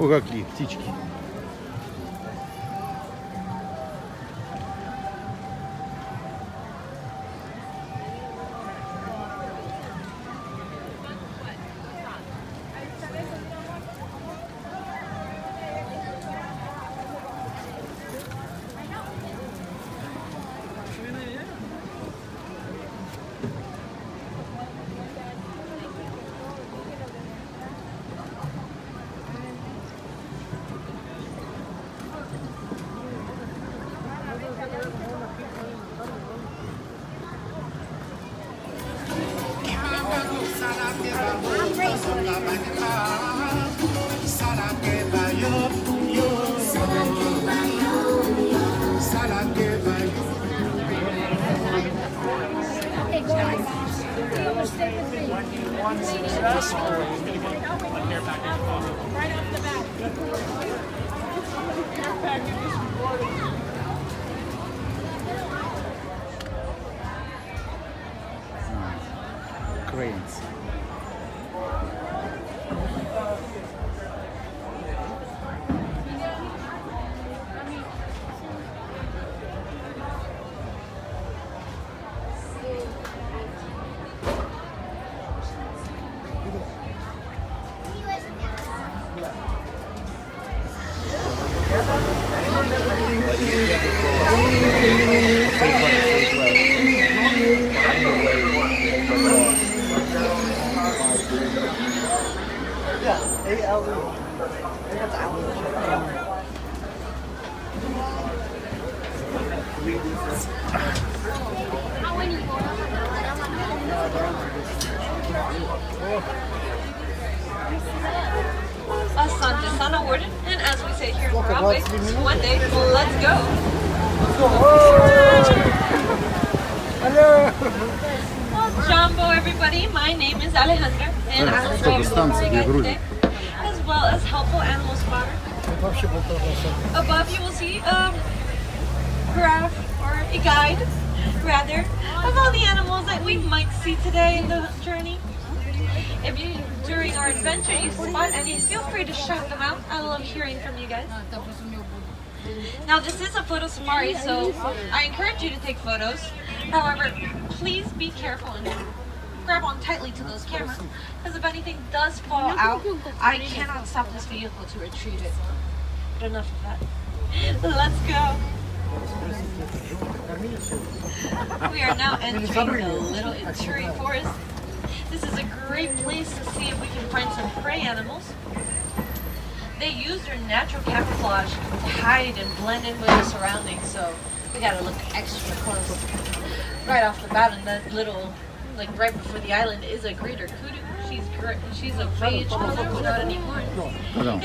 О, какие птички. Cranes. Asante Sana Warden, and as we say here in Broadway, one day, let's go! Well, Jumbo, everybody, my name is Alejandra, and I will drive the guide today, as well as helpful animal spotter. Above you will see a graph, or a guide, rather, of all the animals that we might see today in the journey. If you, during our adventure, you spot any, feel free to shout them out. I love hearing from you guys. Now, this is a photo safari, so I encourage you to take photos. However, please be careful and grab on tightly to those cameras, because if anything does fall out, I cannot stop this vehicle to retrieve it. But enough of that. Let's go. We are now entering the little interior forest. This is a great place to see if we can find some prey animals. They use their natural camouflage to hide and blend in with the surroundings, so we gotta look extra close. Right off the bat, in that little, like right before the island, is a greater kudu. She's a beige color without any horns.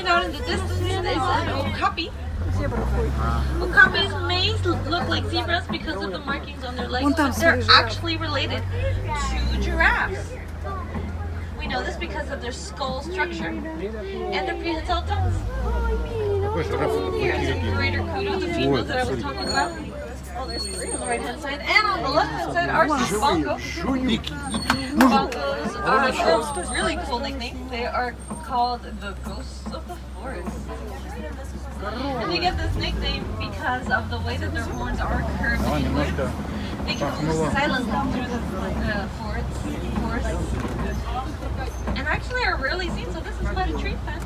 And out in the distance is an okapi. Okapis may look like zebras because of the markings on their legs, but they're actually related to giraffes. We know this because of their skull structure and their prehensile tongues. Here's a greater kudu, the females that I was talking about. Oh, there's three on the right hand side, and on the left hand side are some bongo. Bongos are a really cool nickname. They are called the ghosts of the forest. And they get this nickname because of the way that their horns are curved inward. They can move silently through the forest. And actually are rarely seen, so this is quite a treat, fans.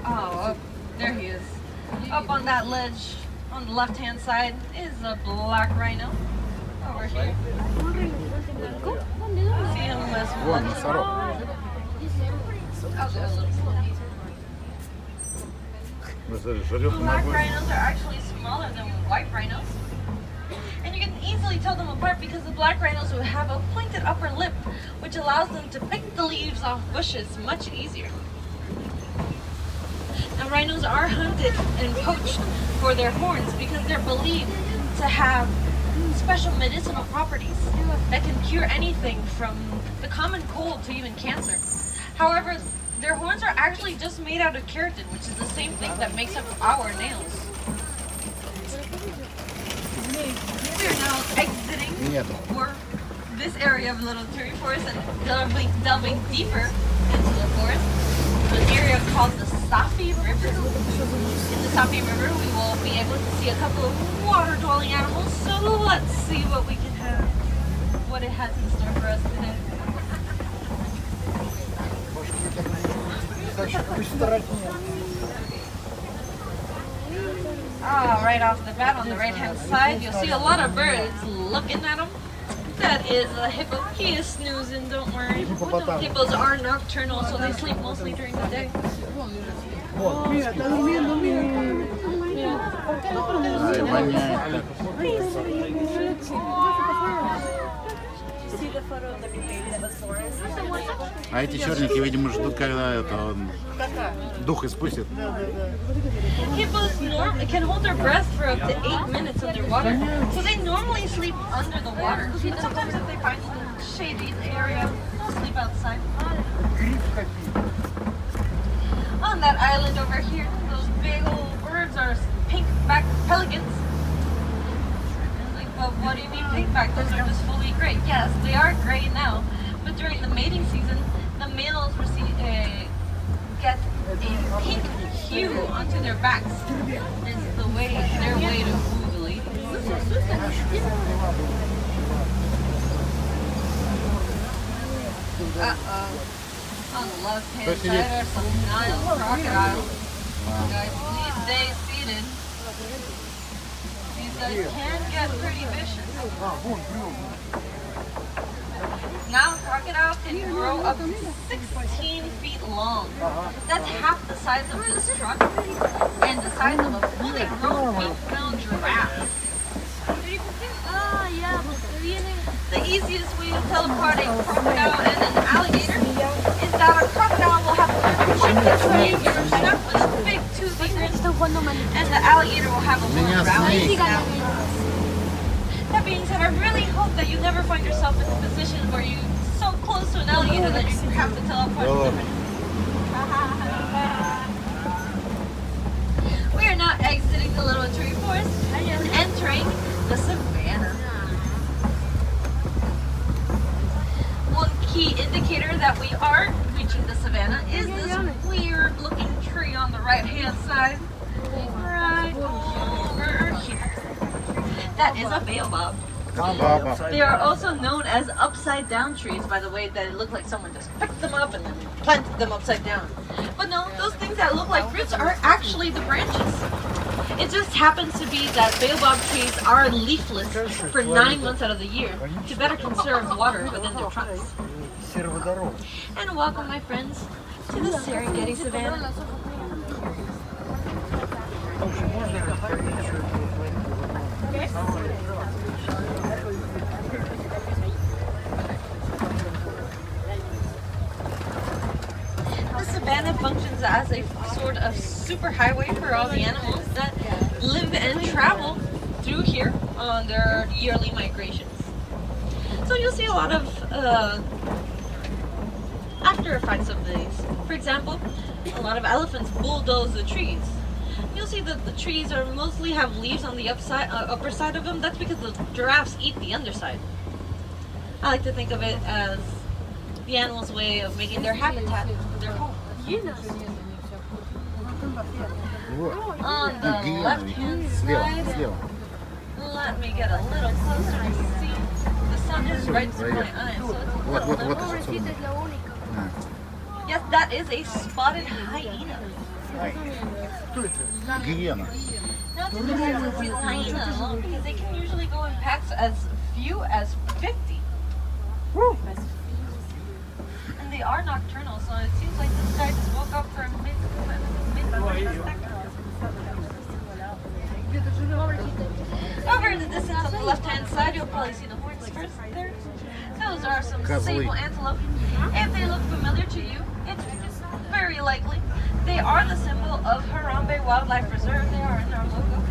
Oh, there he is. Up on that ledge on the left hand side is a black rhino. Over here. See him less much. I'll go a little slow. Black rhinos are actually smaller than white rhinos. And you can easily tell them apart because the black rhinos will have a pointed upper lip, which allows them to pick the leaves off bushes much easier. Now, rhinos are hunted and poached for their horns because they're believed to have special medicinal properties that can cure anything from the common cold to even cancer. However, their horns are actually just made out of keratin, which is the same thing that makes up our nails. We are now exiting we're this area of Little Tree Forest and delving deeper into the forest, an area called the Safi River. In the Safi River, we will be able to see a couple of water-dwelling animals. So let's see what we can have, what it has in store for us today. Right off the bat on the right-hand side, you'll see a lot of birds looking at them. That is a hippo. He is snoozing, don't worry. Hippos are nocturnal, so they sleep mostly during the day. А эти черненькие, видимо, ждут, когда он дух испустит. Hippos can hold their breath for up to 8 minutes underwater, so they normally sleep under the water. And sometimes if they find a shady area, they'll sleep outside. On that island over here, those big old birds are pink-backed pelicans. But what do you mean pink-backed? Those are just fully gray. Yes, they are gray now, but during the mating season, the males get a pink hue onto their backs. It's their way to woo the ladies. On the left-hand side are some Nile crocodiles. Guys, please stay seated. These guys can get pretty vicious. Now, crocodiles can grow up to 16 feet long. That's half the size of this truck and the size of a fully grown female giraffe. The easiest way to tell apart a crocodile and an alligator is that a crocodile will have pointed triangular snout with a big toothy grin, and the alligator will have a little round snout. That being said, I really hope that you never find yourself in a position where you're so close to an alligator that you have to tell apart the difference. We are now exiting the Little Tree Forest and entering the savannah. One key indicator that we are reaching the savannah is this weird looking tree on the right hand side. Right over here. That is a baobab. They are also known as upside down trees by the way that it looked like someone just picked them up and then planted them upside down. But no, those things that look like fruits are actually the branches. It just happens to be that baobab trees are leafless for 9 months out of the year to better conserve water within their trunks. And welcome, my friends, to the Serengeti Savannah. The savannah functions as a sort of superhighway for all the animals that live and travel through here on their yearly migrations. So you'll see a lot of after effects of these. For example, a lot of elephants bulldoze the trees. You'll see that the trees are mostly have leaves on the upper side of them. That's because the giraffes eat the underside. I like to think of it as the animal's way of making their habitat their home. On the left-hand side, let me get a little closer to see. The sun is right to my eyes, so it's yes, that is a spotted hyena. Гиена. Now it's interesting to see the hyena alone because they can usually go in packs as few as 50. And they are nocturnal, so it seems like this guy just woke up for a Over in the distance on the left-hand side, you'll probably see the horns first there. Those are some sable antelope. If they look familiar to you, it's very likely they are the symbol of Harambe Wildlife Reserve. They are in our logo.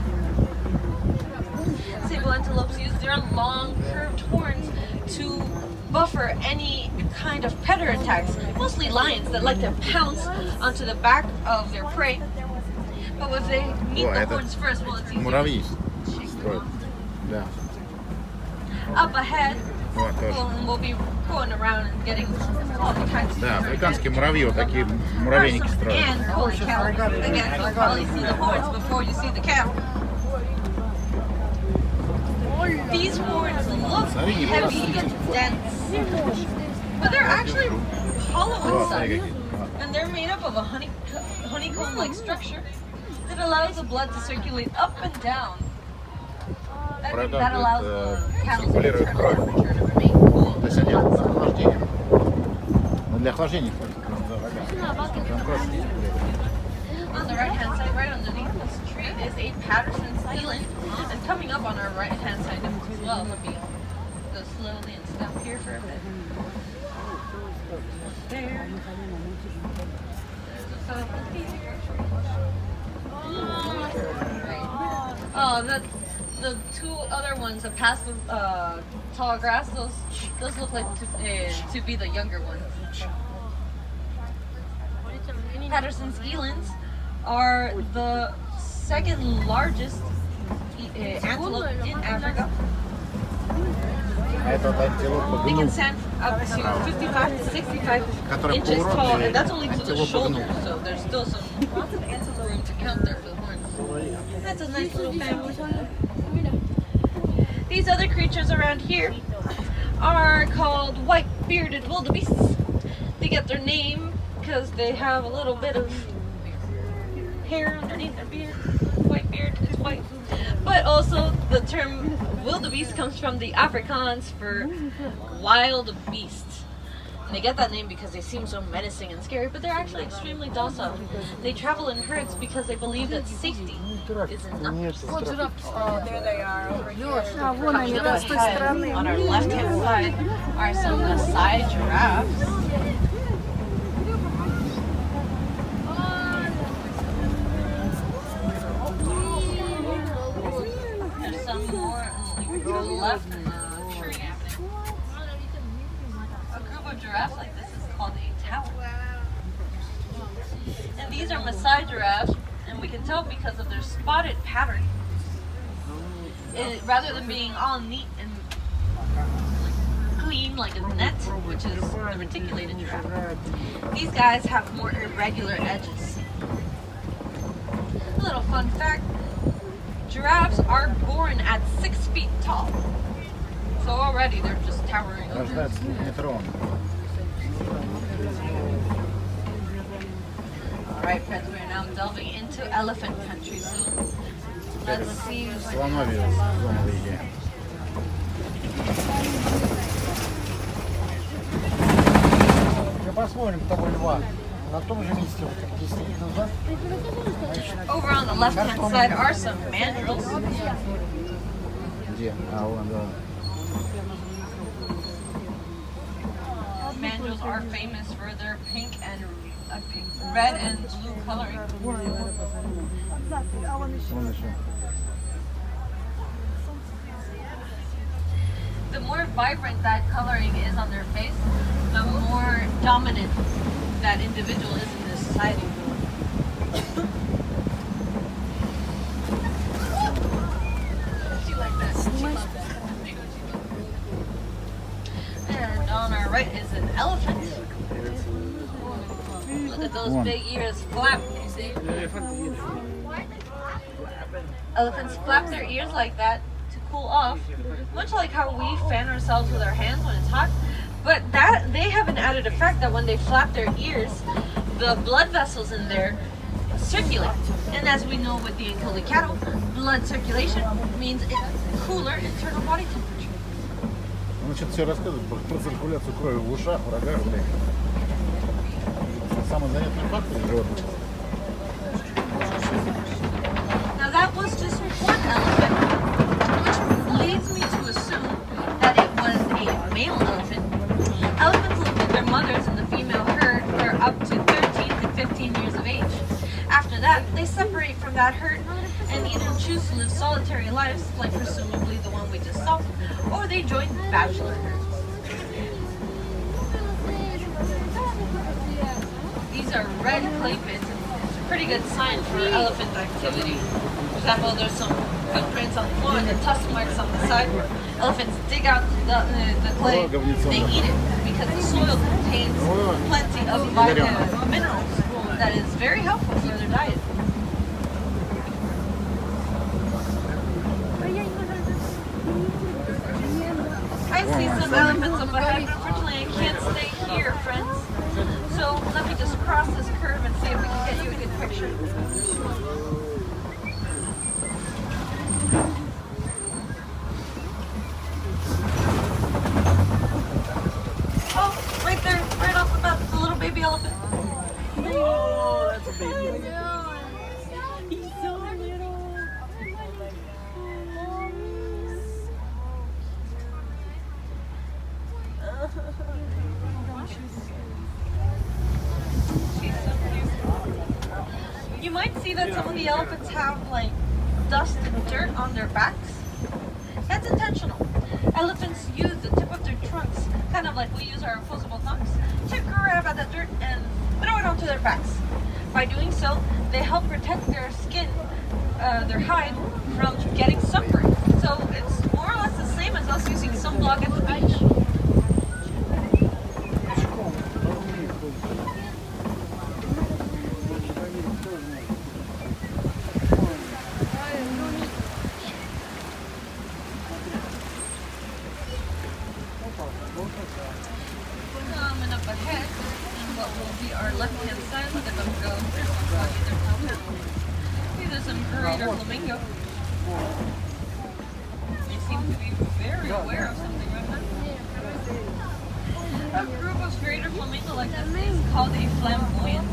Sable antelopes use their long, curved horns to buffer any kind of predator attacks, mostly lions that like to pounce onto the back of their prey. But if they meet the horns first, well, it's easier. Муравьи. Up ahead, Вот тоже. we'll be going around and getting all the kinds of Да, different африканские муравьи, вот такие муравейники строят. and holy cow. Again, you'll probably see the horns before you see the cow. These horns look heavy and dense, but they're actually hollow inside. And they're made up of a honeycomb-like structure that allows the blood to circulate up and down. That allows the cattle to remain cool. То есть они для охлаждения. Но для охлаждения хватит. On the right-hand side, right underneath this tree, is a Patterson's eland. And coming up on our right-hand side as well, let me go slowly and stop here for a bit. There. Oh, the two other ones that passed the tall grass, those look like to be the younger ones. Patterson's elands are the second largest antelope in Africa. They can stand up to 55 to 65 inches tall, and that's only to the shoulder, so there's still some room to count there for the horns. That's a nice little family. These other creatures around here are called white-bearded wildebeests. They get their name because they have a little bit of hair underneath their beard. White beard, it's white. But also the term wildebeest comes from the Afrikaans for wild beasts. And they get that name because they seem so menacing and scary, but they're actually extremely docile. They travel in herds because they believe that safety is enough. There they are over here. Coming up ahead, on our left-hand side are some Maasai giraffes. There's some more to the left in the tree. A group of giraffes like this is called a tower. And these are Maasai giraffes, and we can tell because of their spotted pattern. Rather than being all neat and clean like a net, which is the reticulated giraffe, these guys have more irregular edges. A little fun fact, giraffes are born at 6 feet tall. So already they're just towering over. Alright friends, we are now delving into elephant country, so let's see. Посмотрим того льва. На том же месте, вот как 10 лет назад. Over on the left hand side are some mandrills. Где? А, вон, да. Mandrills are famous for their red and blue coloring. The more vibrant that coloring is on their face, the more dominant that individual is in this society. She like that. And on our right is an elephant. Look at those big ears flap. You see? Elephants flap their ears like that to cool off, much like how we fan ourselves with our hands when it's hot. But they have an added effect that when they flap their ears, the blood vessels in there circulate. And as we know with the Ankoli cattle, blood circulation means it's cooler internal body temperature. Он что-то все рассказывает про циркуляцию крови в ушах, в рогах, блядь. Самый занятный факт из животных. Now that was just one elephant, which leads me to assume that it was a male elephant. Elephants live with their mothers in the female herd for up to 13 to 15 years of age. After that, they separate from that herd and either choose to live solitary lives, like presumably the one we just saw, or they join bachelor herds. These are red clay pits. It's a pretty good sign for elephant activity. For example, there's some footprints on the floor and the tusk marks on the side. Elephants dig out the clay, they eat it because the soil contains plenty of vitamins and minerals that is very helpful for their diet. I see some elephants up ahead. Unfortunately, I can't stay here, friends. So let me just cross this curve and see if we can get you a good picture. Oh, right there, right off the bat, the little baby elephant. Oh, that's a baby. He's so little. She's so cute. You might see that some of the elephants have like dust and dirt on their backs. That's intentional. Elephants use the tip of their trunks, kind of like we use our opposable thumbs, to grab at the dirt and throw it onto their backs. By doing so, they help protect their skin, their hide, from getting sunburned. So it's more or less the same as us using sunblock at the beach. Coming up ahead, what will be our left-hand side? Look at them go. See, there's some greater flamingo. They seem to be very aware of something right now. A group of greater flamingo like this is called a flamboyant.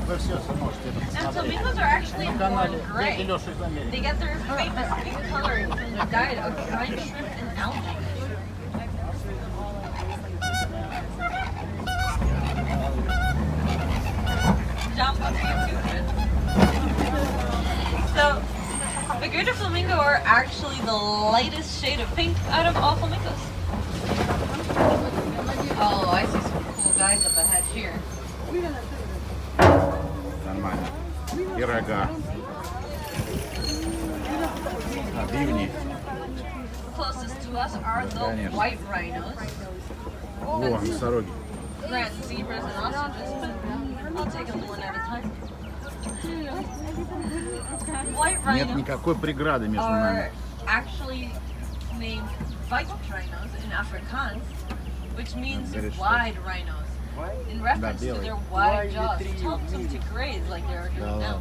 And flamingos are actually born gray. They get their famous pink color from their diet of brine shrimp and algae. Jump up here too, Fred. So, the greater flamingo are actually the lightest shade of pink out of all flamingos. Oh, I see some cool guys up ahead here. Нормально. И рога. Бивни. Closest to us are the white rhinos. О, носороги. Grand zebras and ostriches, but I'll take them one at a time. White Нет rhinos никакой преграды между нами. are actually named white rhinos in Afrikaans, which means wide rhinos, in reference to their wide jaws, which helps them to graze like they are doing now.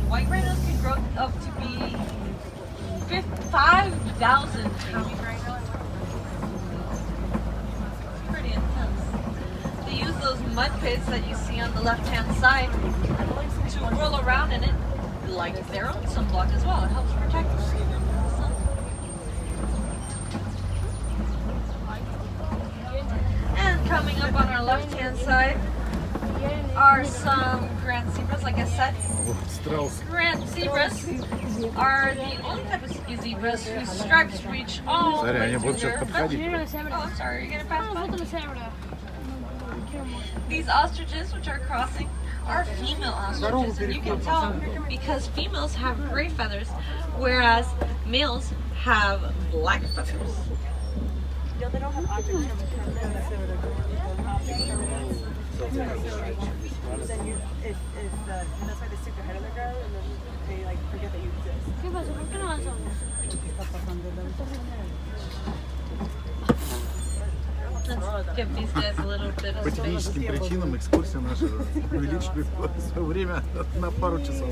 White rhinos can grow up to be 5,000 pounds. Pretty intense. They use those mud pits that you see on the left-hand side to roll around in it, like their own sunblock as well. It helps protect them from the sun. And coming up on our left-hand side are some grand zebras, like I said. Grand zebras are the only type of zebras whose stripes reach all the way to their butt. Oh, I'm sorry, you're gonna pass by? These ostriches, which are crossing, are female ostriches, and you can tell because females have gray feathers, whereas males have black feathers. No, they don't have ostriches. Then you, that's why they stick their head on the ground and then they like forget that you exist. Let's give these guys a little bit of По space. техническим причинам экскурсия наша увеличивает свое время на пару часов.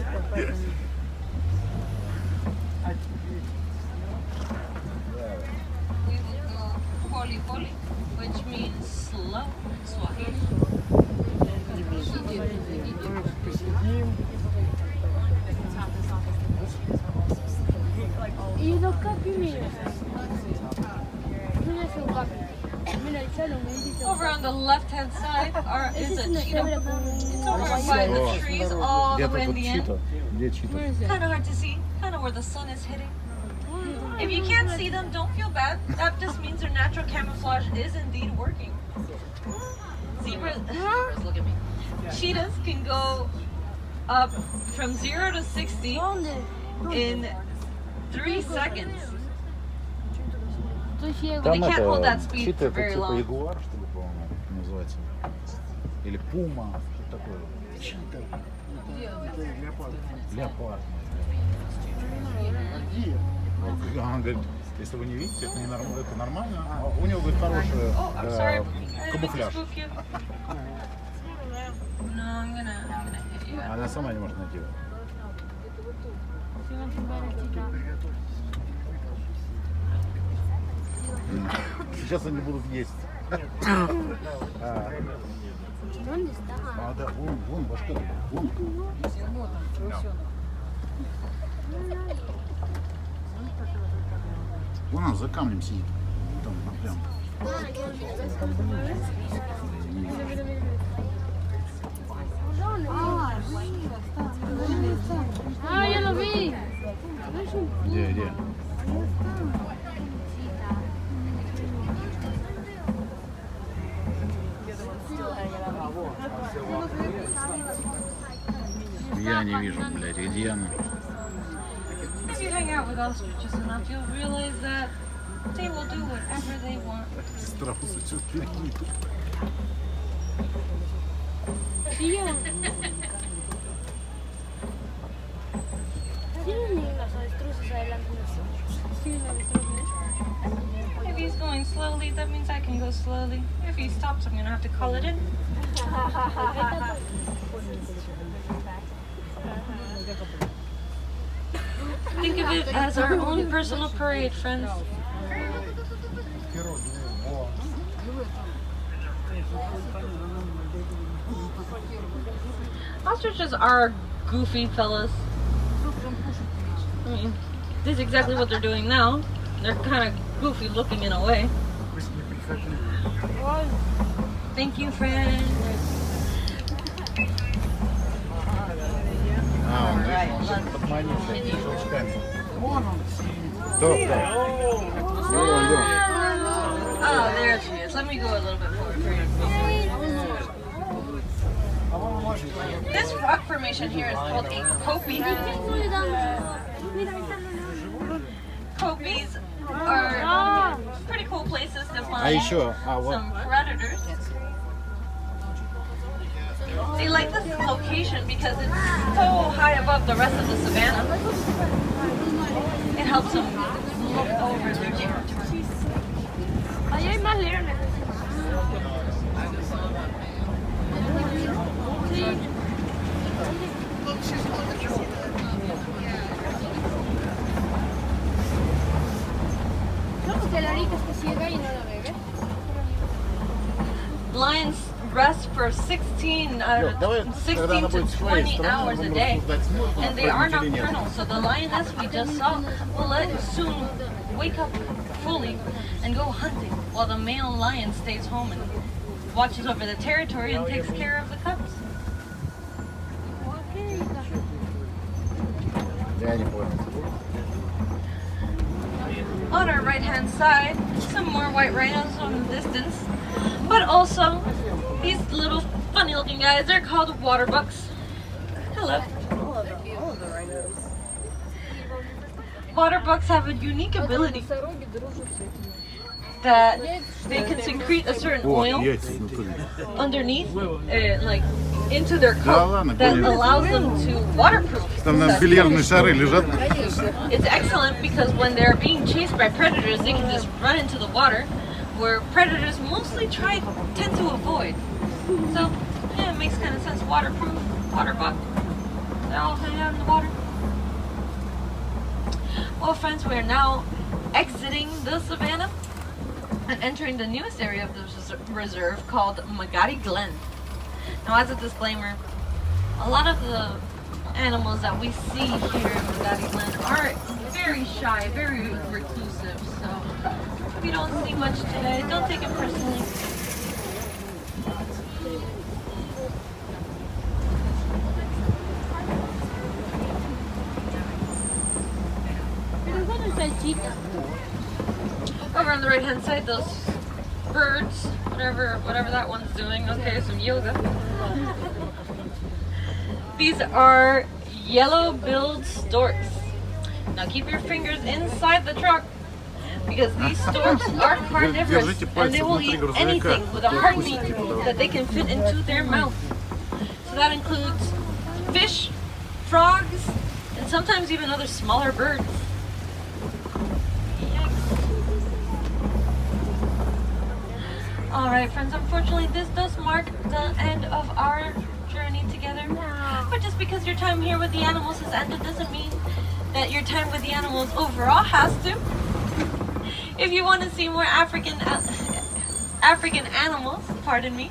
We will go poli poli, which means slow in Swahili. Over on the left-hand side is a cheetah. It's over by the trees all the way in the end. Kind of hard to see, kind of where the sun is hitting. If you can't see them, don't feel bad. That just means their natural camouflage is indeed working. Zebras, look at me. Cheetahs can go up from 0 to 60 in 3 seconds. Там They can't hold that это, speed чит for это very типа long. ягуар, что ли, по-моему, называется. Или пума, что такое. Чита. Леопард. Он говорит, если вы не видите, это, это нормально. А у него, говорит, хороший Oh, I'm sorry. I didn't mean to камуфляж. spook you. No, I'm gonna hit you. Она сама не может найти его. Сейчас они будут есть. Да, вон башка. Вон. Вон он за камнем сидит. Там, прям. Я lo vi. Где? Я не вижу, блядь, где она? If you hang out with ostriches enough, you'll realize that they will do whatever they want. Страусы, что впереди. If he's going slowly, that means I can go slowly. If he stops, I'm gonna have to call it in. Think of it as our own personal parade, friends. Ostriches are goofy fellas. I mean, this is exactly what they're doing now. They're kind of goofy looking in a way. Thank you, friend. Oh, there she is. Let me go a little bit forward for you. This rock formation here is called a copy. Copies are pretty cool places to find some predators. They like this location because it's so high above the rest of the savannah. It helps them look over their territory. Allá hay más leones. Lions rest for 16 to 20 hours a day, and they are nocturnal. So the lioness we just saw will soon wake up fully and go hunting, while the male lion stays home and watches over the territory and takes care of the cubs. On our right-hand side, some more white rhinos from the distance, but also these little funny-looking guys. They're called water bucks. Hello. All of the rhinos. Water bucks have a unique ability that they can secrete a certain oil underneath, like into their coat, that allows them to waterproof. It's excellent because when they're being chased by predators, they can just run into the water, where predators mostly tend to avoid. So, yeah, it makes kind of sense. Waterproof, water buck. They all hang out in the water. Well, friends, we are now exiting the savannah and entering the newest area of the reserve called Magadi Glen. Now, as a disclaimer, a lot of the animals that we see here in Magadi Glen are very shy, very reclusive, so if you don't see much today, don't take it personally. Over on the right hand side, those birds, whatever that one's doing. Okay, some yoga. These are yellow-billed storks. Now keep your fingers inside the truck because these storks are carnivorous and they will eat anything with a heartbeat that they can fit into their mouth. So that includes fish, frogs, and sometimes even other smaller birds. Alright friends, unfortunately this does mark the end of our journey together. But just because your time here with the animals has ended doesn't mean that your time with the animals overall has to. If you want to see more African animals, pardon me,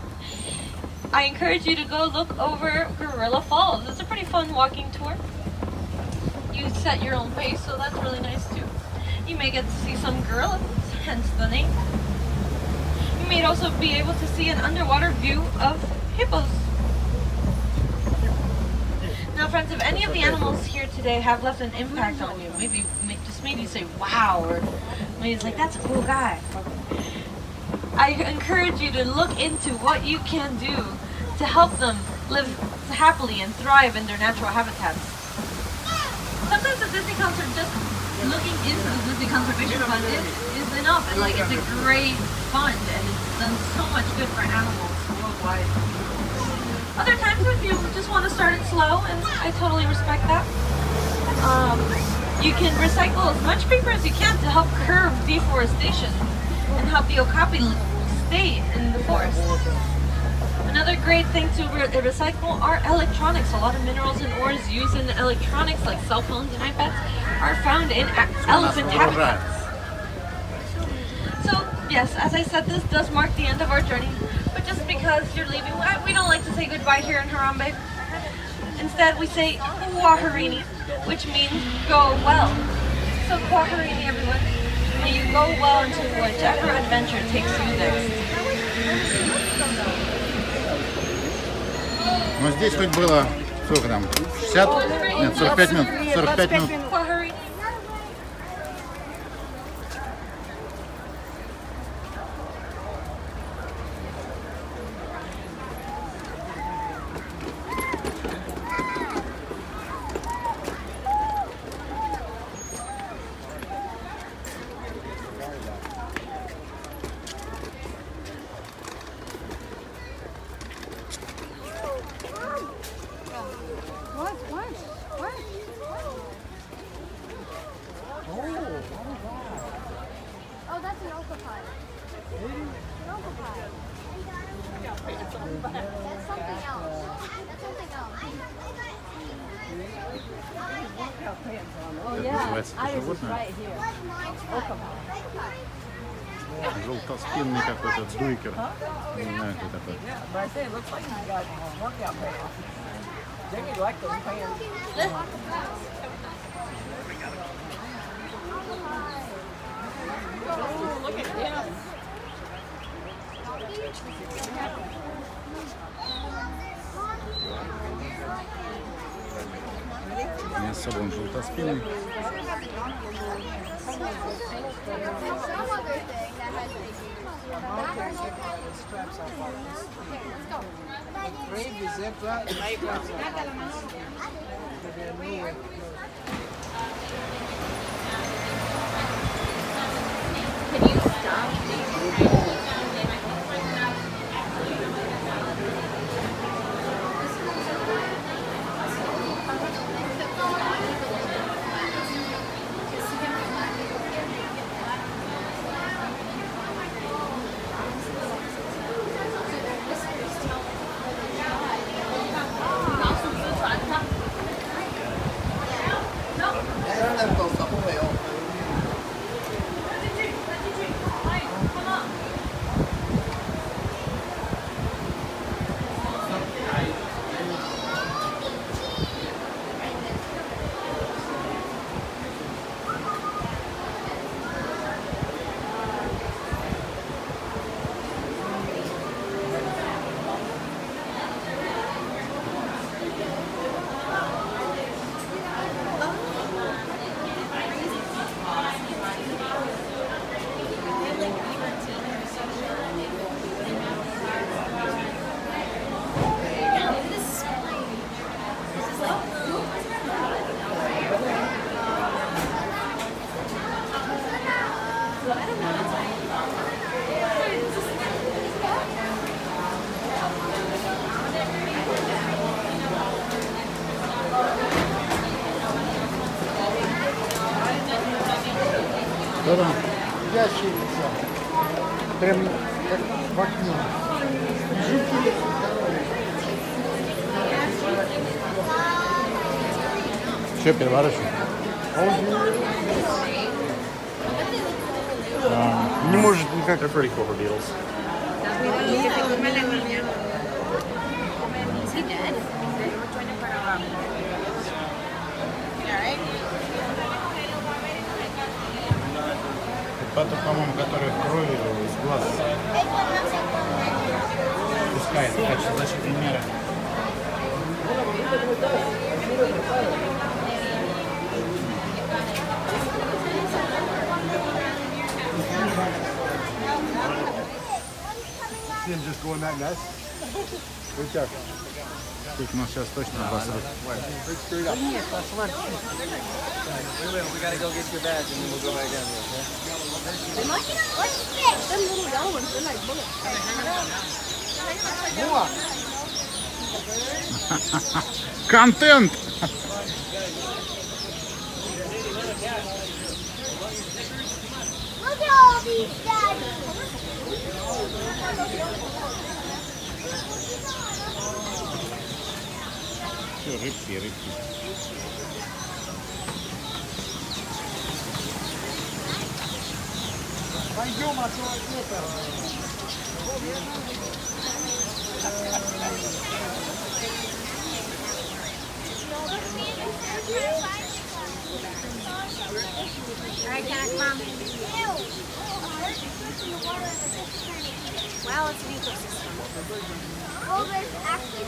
I encourage you to go look over Gorilla Falls. It's a pretty fun walking tour. You set your own pace, so that's really nice too. You may get to see some gorillas, hence the name. You may also be able to see an underwater view of hippos. Now friends, if any of the animals here today have left an impact on you, maybe say wow, or maybe it's like, that's a cool guy. I encourage you to look into what you can do to help them live happily and thrive in their natural habitats. Sometimes the Disney concert, just looking into the Disney Conservation Fund is enough. And like, it's a great fund and it's done so much good for animals worldwide. Other times if you just want to start it slow, and I totally respect that, you can recycle as much paper as you can to help curb deforestation and help the okapi stay in the forest. Another great thing to recycle are electronics. A lot of minerals and ores used in electronics like cell phones and iPads are found in elephant habitats. So yes, as I said, this does mark the end of our journey, but just because you're leaving, we don't like to say goodbye here in Harambe. Instead we say Kwaherini, which means go well. So Kwaherini everyone, may you go well into whichever adventure takes you next. Но здесь хоть было, сколько там, 60? Нет, 45 минут. 45 минут. Oh, that's an octopi. An octopi. That's something else. That's something else. Oh yeah, Iris is right here. Octopi. Желтоспинный какой-то дуйкер. Не знаю, кто такой. Look at him. Не особо он желтоспинный. Can you stop? Да-да. Ящерица. Прям как в окне. Что переворачивай? Не может никак. They're pretty cool beetles. Is he dead? Это, по-моему, который кровью из глаз пускает в качестве защитной меры. Just go in that nest. Right there. Тут нас сейчас точно обосрут. Нет, посмотри. We gotta go get your badge and then we'll go back down there, okay? Them little yellow ones, they're like bullets. Контент! Look at all these daddies. Все, рыбки, рыбки. Пойдем, а то это. Alright, can I come on? Well, it's an ecosystem. Well, there's actually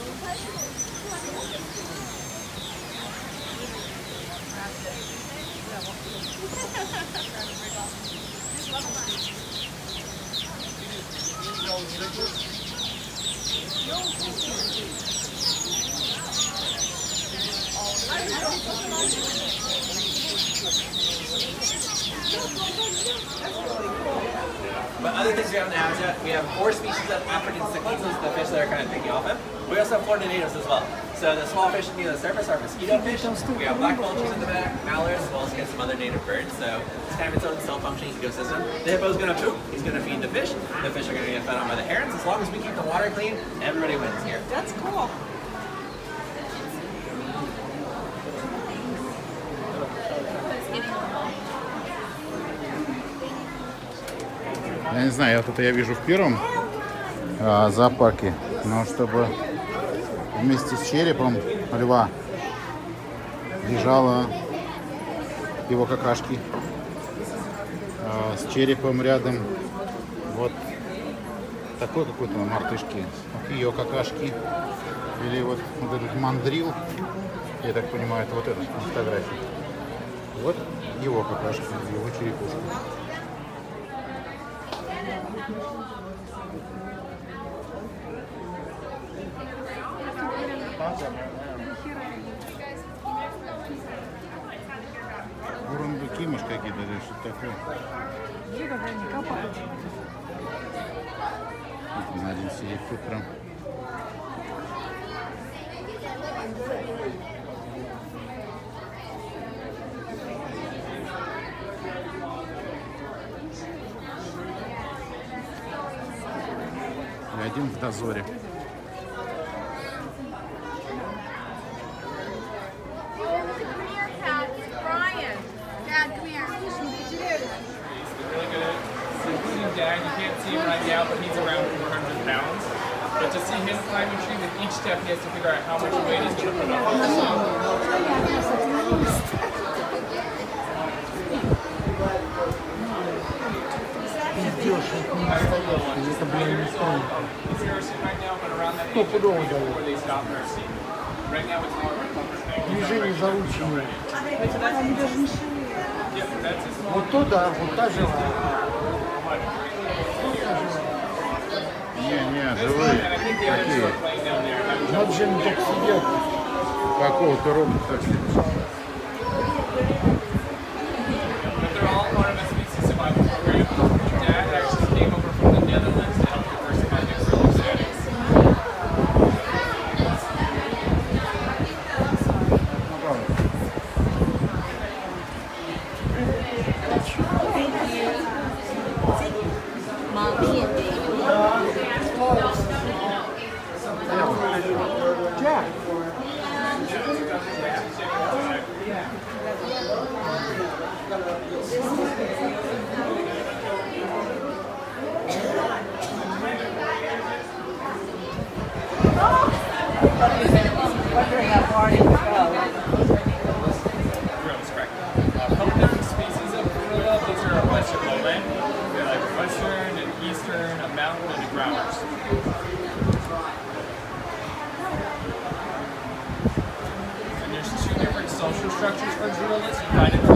But other things we have in the habitat, we have 4 species of African cichlids, the fish that are kind of picking off him. We also have Florida natives as well. So the small fish near the surface are mosquito fish. We have black vultures in the back, mallards, as well as some other native birds. So it's kind of its own self-functioning ecosystem. The hippo's going to poop. He's going to feed the fish. The fish are going to get fed on by the herons. As long as we keep the water clean, everybody wins here. That's cool. Я не знаю, вот это я вижу в первом зоопарке, но чтобы вместе с черепом льва лежала его какашки, с черепом рядом вот такой какой-то мартышки, вот ее какашки, или вот этот мандрил, я так понимаю, это вот этот на фотографии, вот его какашки, его черепушка. Бурундуки, может, какие-то или что-то такое. На один сидит тут прям. И один в дозоре. Dad, you can't see him right now, but he's around 400 pounds. But to see him climb a tree, with each step he has to figure out how much weight he's going to put up on the side. Это, блин, не стоит. He's nursing right now, but around that age before they stop nursing. Right now it's more of a comfort thing. Движение заученное. Yep, that's his small. Вот туда, вот та же. Не, живые. Какие? Вот же они так сидят. Какого-то робота так сидит. But they're all part of a species survival program. Jack. Wondering how far you would go. Gorilla's correct. A couple different species of gorilla. These are a western lowland. They're like a western, an eastern, a mountain, and a growlers. And there's two different social structures for gorillas. You find in the